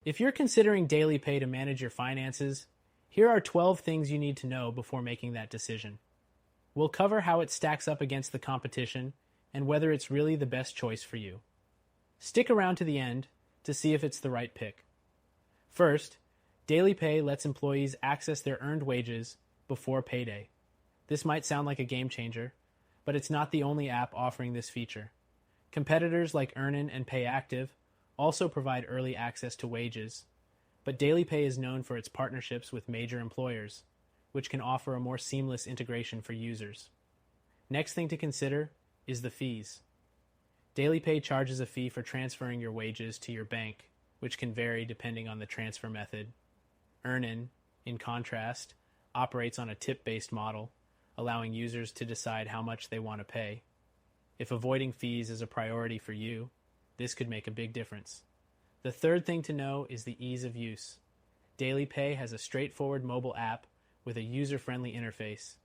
If you're considering DailyPay to manage your finances, here are 12 things you need to know before making that decision. We'll cover how it stacks up against the competition and whether it's really the best choice for you. Stick around to the end to see if it's the right pick. First, DailyPay lets employees access their earned wages before payday. This might sound like a game changer, but it's not the only app offering this feature. Competitors like Earnin and PayActive also provide early access to wages, but DailyPay is known for its partnerships with major employers, which can offer a more seamless integration for users. Next thing to consider is the fees. DailyPay charges a fee for transferring your wages to your bank, which can vary depending on the transfer method. Earnin, in contrast, operates on a tip-based model, allowing users to decide how much they want to pay. If avoiding fees is a priority for you, this could make a big difference. The third thing to know is the ease of use. DailyPay has a straightforward mobile app with a user-friendly interface.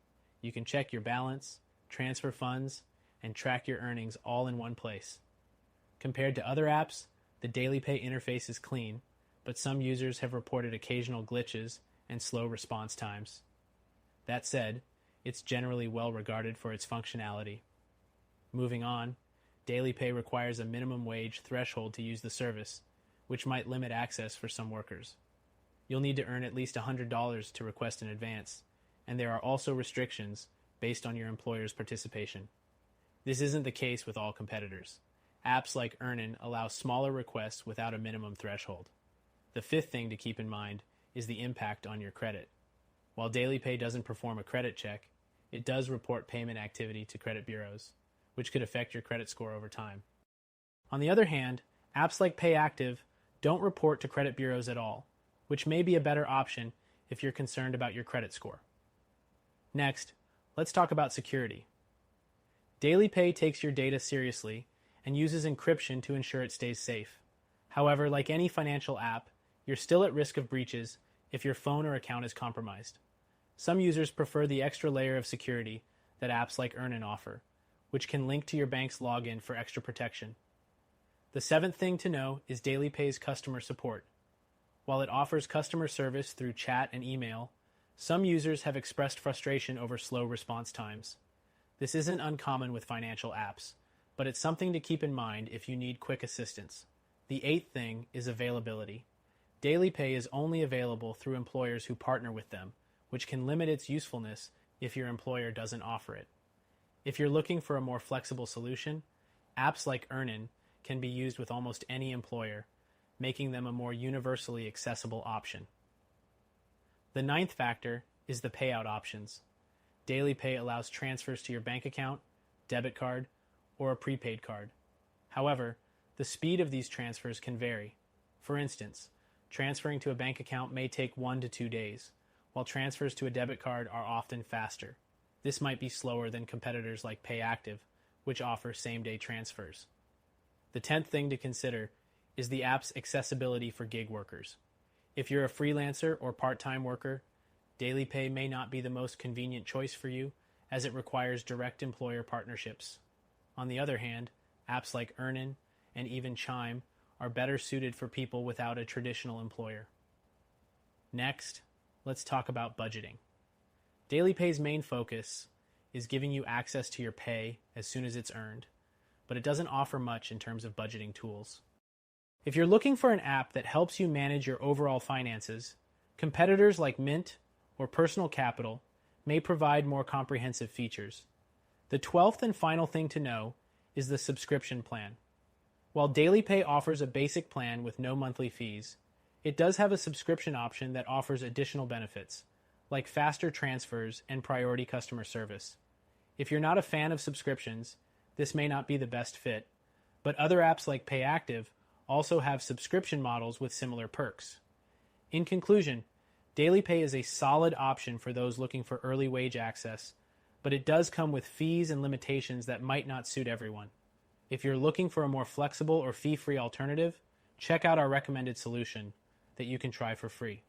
You can check your balance, transfer funds, and track your earnings all in one place. Compared to other apps, the DailyPay interface is clean, but some users have reported occasional glitches and slow response times. That said, it's generally well regarded for its functionality. Moving on, DailyPay requires a minimum wage threshold to use the service, which might limit access for some workers. You'll need to earn at least $100 to request an advance, and there are also restrictions based on your employer's participation. This isn't the case with all competitors. Apps like Earnin allow smaller requests without a minimum threshold. The fifth thing to keep in mind is the impact on your credit. While DailyPay doesn't perform a credit check, it does report payment activity to credit bureaus, which could affect your credit score over time. On the other hand, apps like PayActive don't report to credit bureaus at all, which may be a better option if you're concerned about your credit score. Next, let's talk about security. DailyPay takes your data seriously and uses encryption to ensure it stays safe. However, like any financial app, you're still at risk of breaches if your phone or account is compromised. Some users prefer the extra layer of security that apps like Earnin offer, which can link to your bank's login for extra protection. The seventh thing to know is DailyPay's customer support. While it offers customer service through chat and email, some users have expressed frustration over slow response times. This isn't uncommon with financial apps, but it's something to keep in mind if you need quick assistance. The eighth thing is availability. DailyPay is only available through employers who partner with them, which can limit its usefulness if your employer doesn't offer it. If you're looking for a more flexible solution, apps like Earnin can be used with almost any employer, making them a more universally accessible option. The ninth factor is the payout options. DailyPay allows transfers to your bank account, debit card, or a prepaid card. However, the speed of these transfers can vary. For instance, transferring to a bank account may take 1 to 2 days, while transfers to a debit card are often faster. This might be slower than competitors like PayActive, which offer same-day transfers. The 10th thing to consider is the app's accessibility for gig workers. If you're a freelancer or part-time worker, DailyPay may not be the most convenient choice for you, as it requires direct employer partnerships. On the other hand, apps like Earnin and even Chime are better suited for people without a traditional employer. Next, let's talk about budgeting. DailyPay's main focus is giving you access to your pay as soon as it's earned, but it doesn't offer much in terms of budgeting tools. If you're looking for an app that helps you manage your overall finances, competitors like Mint or Personal Capital may provide more comprehensive features. The 12th and final thing to know is the subscription plan. While DailyPay offers a basic plan with no monthly fees, it does have a subscription option that offers additional benefits, like faster transfers and priority customer service. If you're not a fan of subscriptions, this may not be the best fit, but other apps like PayActive also have subscription models with similar perks. In conclusion, DailyPay is a solid option for those looking for early wage access, but it does come with fees and limitations that might not suit everyone. If you're looking for a more flexible or fee-free alternative, check out our recommended solution that you can try for free.